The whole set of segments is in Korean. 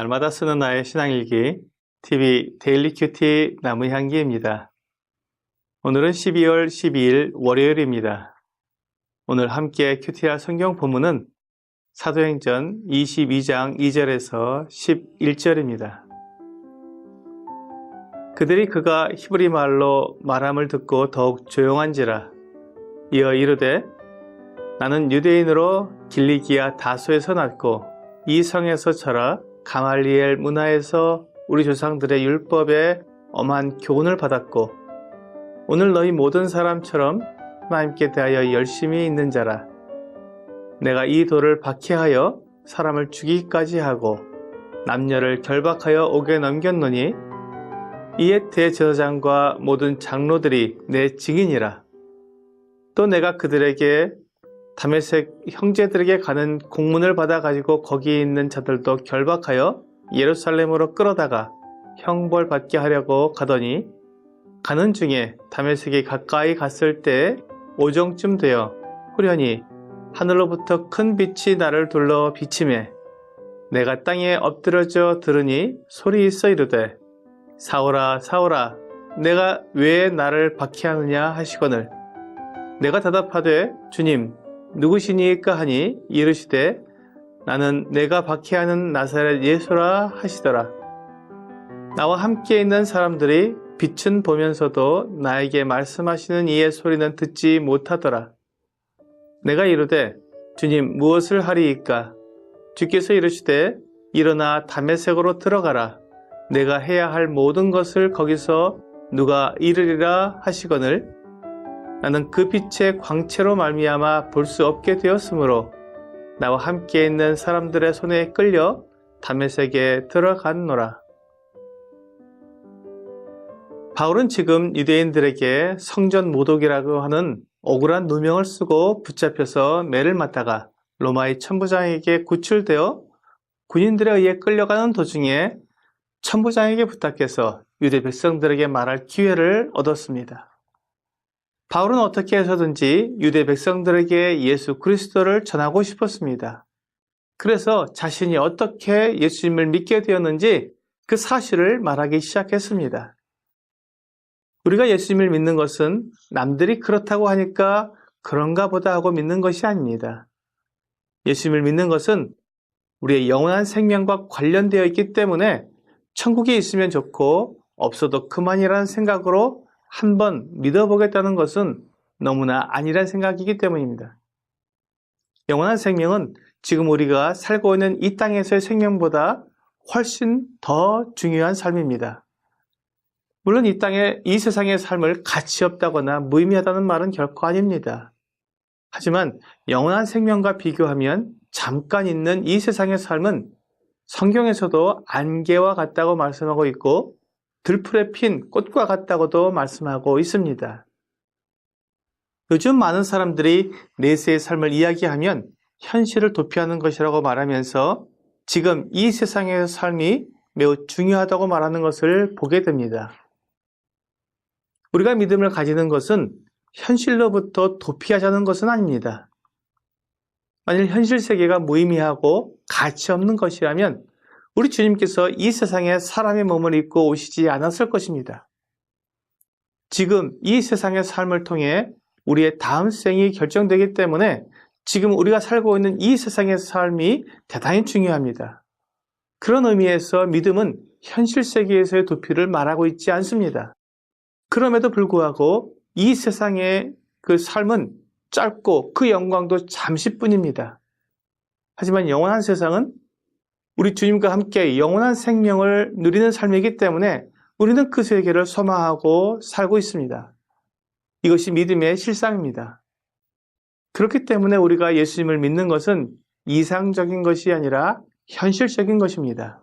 날마다 쓰는 나의 신앙일기 TV 데일리 큐티 나무향기입니다. 오늘은 12월 12일 월요일입니다. 오늘 함께 큐티할 성경 본문은 사도행전 22장 2절에서 11절입니다. 그들이 그가 히브리 말로 말함을 듣고 더욱 조용한지라. 이어 이르되 나는 유대인으로 길리기아 다소에서 났고 이 성에서 자라 가말리엘 문화에서 우리 조상들의 율법에 엄한 교훈을 받았고 오늘 너희 모든 사람처럼 하나님께 대하여 열심히 있는 자라. 내가 이 돌을 박해하여 사람을 죽이기까지 하고 남녀를 결박하여 옥에 넘겼노니 이에 대제사장과 모든 장로들이 내 증인이라. 또 내가 그들에게 다메섹 형제들에게 가는 공문을 받아가지고 거기 있는 자들도 결박하여 예루살렘으로 끌어다가 형벌받게 하려고 가더니 가는 중에 다메섹이 가까이 갔을 때 오정쯤 되어 후련히 하늘로부터 큰 빛이 나를 둘러 비치매 내가 땅에 엎드러져 들으니 소리 있어 이르되 사울아 사울아 내가 왜 나를 박해하느냐 하시거늘 내가 대답하되 주님 누구시니까 하니 이르시되 나는 내가 박해하는 나사렛 예수라 하시더라. 나와 함께 있는 사람들이 빛은 보면서도 나에게 말씀하시는 이의 소리는 듣지 못하더라. 내가 이르되 주님 무엇을 하리이까? 주께서 이르시되 일어나 다메섹으로 들어가라. 내가 해야 할 모든 것을 거기서 누가 이르리라 하시거늘 나는 그 빛의 광채로 말미암아 볼 수 없게 되었으므로 나와 함께 있는 사람들의 손에 끌려 다메섹에 들어갔노라. 바울은 지금 유대인들에게 성전 모독이라고 하는 억울한 누명을 쓰고 붙잡혀서 매를 맞다가 로마의 천부장에게 구출되어 군인들에 의해 끌려가는 도중에 천부장에게 부탁해서 유대 백성들에게 말할 기회를 얻었습니다. 바울은 어떻게 해서든지 유대 백성들에게 예수 그리스도를 전하고 싶었습니다. 그래서 자신이 어떻게 예수님을 믿게 되었는지 그 사실을 말하기 시작했습니다. 우리가 예수님을 믿는 것은 남들이 그렇다고 하니까 그런가 보다 하고 믿는 것이 아닙니다. 예수님을 믿는 것은 우리의 영원한 생명과 관련되어 있기 때문에 천국에 있으면 좋고 없어도 그만이라는 생각으로 한번 믿어보겠다는 것은 너무나 아니란 생각이기 때문입니다. 영원한 생명은 지금 우리가 살고 있는 이 땅에서의 생명보다 훨씬 더 중요한 삶입니다. 물론 이 세상의 삶을 가치 없다거나 무의미하다는 말은 결코 아닙니다. 하지만 영원한 생명과 비교하면 잠깐 있는 이 세상의 삶은 성경에서도 안개와 같다고 말씀하고 있고 들풀에 핀 꽃과 같다고도 말씀하고 있습니다. 요즘 많은 사람들이 내세의 삶을 이야기하면 현실을 도피하는 것이라고 말하면서 지금 이 세상의 삶이 매우 중요하다고 말하는 것을 보게 됩니다. 우리가 믿음을 가지는 것은 현실로부터 도피하자는 것은 아닙니다. 만일 현실 세계가 무의미하고 가치 없는 것이라면 우리 주님께서 이 세상에 사람의 몸을 입고 오시지 않았을 것입니다. 지금 이 세상의 삶을 통해 우리의 다음 생이 결정되기 때문에 지금 우리가 살고 있는 이 세상의 삶이 대단히 중요합니다. 그런 의미에서 믿음은 현실 세계에서의 도피를 말하고 있지 않습니다. 그럼에도 불구하고 이 세상의 그 삶은 짧고 그 영광도 잠시뿐입니다. 하지만 영원한 세상은 우리 주님과 함께 영원한 생명을 누리는 삶이기 때문에 우리는 그 세계를 소망하고 살고 있습니다. 이것이 믿음의 실상입니다. 그렇기 때문에 우리가 예수님을 믿는 것은 이상적인 것이 아니라 현실적인 것입니다.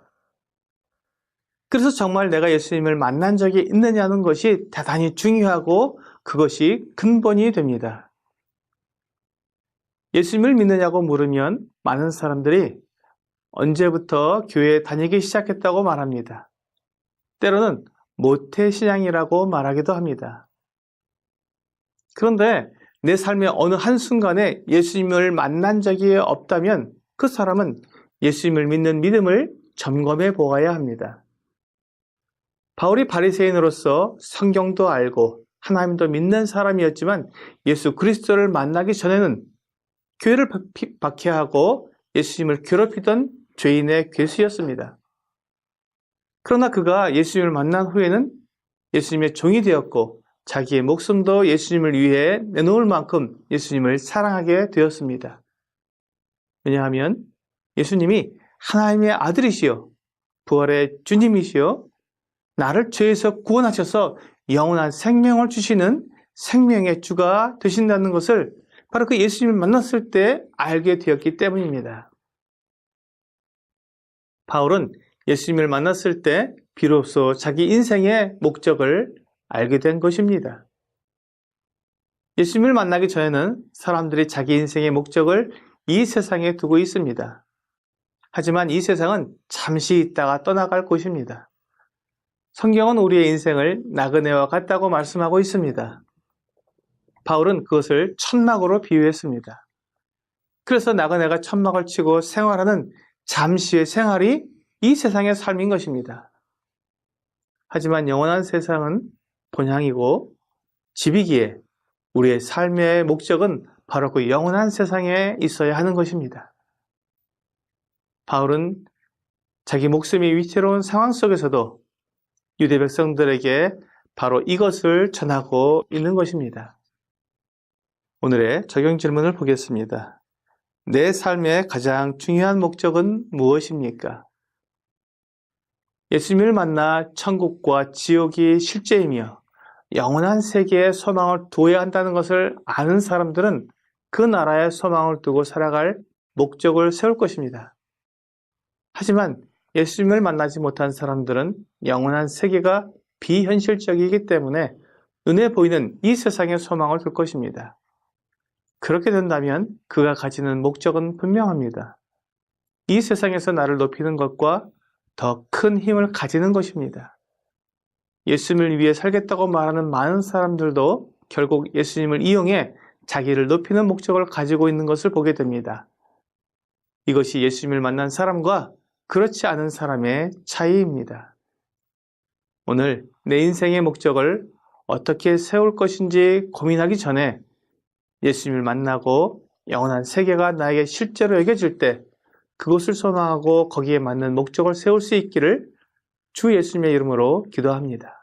그래서 정말 내가 예수님을 만난 적이 있느냐는 것이 대단히 중요하고 그것이 근본이 됩니다. 예수님을 믿느냐고 물으면 많은 사람들이 언제부터 교회에 다니기 시작했다고 말합니다. 때로는 모태신앙이라고 말하기도 합니다. 그런데 내 삶의 어느 한순간에 예수님을 만난 적이 없다면 그 사람은 예수님을 믿는 믿음을 점검해 보아야 합니다. 바울이 바리새인으로서 성경도 알고 하나님도 믿는 사람이었지만 예수 그리스도를 만나기 전에는 교회를 박해하고 예수님을 괴롭히던 죄인의 괴수였습니다. 그러나 그가 예수님을 만난 후에는 예수님의 종이 되었고 자기의 목숨도 예수님을 위해 내놓을 만큼 예수님을 사랑하게 되었습니다. 왜냐하면 예수님이 하나님의 아들이시여 부활의 주님이시여 나를 죄에서 구원하셔서 영원한 생명을 주시는 생명의 주가 되신다는 것을 바로 그 예수님을 만났을 때 알게 되었기 때문입니다. 바울은 예수님을 만났을 때 비로소 자기 인생의 목적을 알게 된 것입니다. 예수님을 만나기 전에는 사람들이 자기 인생의 목적을 이 세상에 두고 있습니다. 하지만 이 세상은 잠시 있다가 떠나갈 곳입니다. 성경은 우리의 인생을 나그네와 같다고 말씀하고 있습니다. 바울은 그것을 천막으로 비유했습니다. 그래서 나그네가 천막을 치고 생활하는 잠시의 생활이 이 세상의 삶인 것입니다. 하지만 영원한 세상은 본향이고 집이기에 우리의 삶의 목적은 바로 그 영원한 세상에 있어야 하는 것입니다. 바울은 자기 목숨이 위태로운 상황 속에서도 유대 백성들에게 바로 이것을 전하고 있는 것입니다. 오늘의 적용 질문을 보겠습니다. 내 삶의 가장 중요한 목적은 무엇입니까? 예수님을 만나 천국과 지옥이 실제이며 영원한 세계에 소망을 두어야 한다는 것을 아는 사람들은 그 나라에 소망을 두고 살아갈 목적을 세울 것입니다. 하지만 예수님을 만나지 못한 사람들은 영원한 세계가 비현실적이기 때문에 눈에 보이는 이 세상에 소망을 둘 것입니다. 그렇게 된다면 그가 가지는 목적은 분명합니다. 이 세상에서 나를 높이는 것과 더 큰 힘을 가지는 것입니다. 예수님을 위해 살겠다고 말하는 많은 사람들도 결국 예수님을 이용해 자기를 높이는 목적을 가지고 있는 것을 보게 됩니다. 이것이 예수님을 만난 사람과 그렇지 않은 사람의 차이입니다. 오늘 내 인생의 목적을 어떻게 세울 것인지 고민하기 전에 예수님을 만나고 영원한 세계가 나에게 실제로 여겨질 때 그것을 소망하고 거기에 맞는 목적을 세울 수 있기를 주 예수님의 이름으로 기도합니다.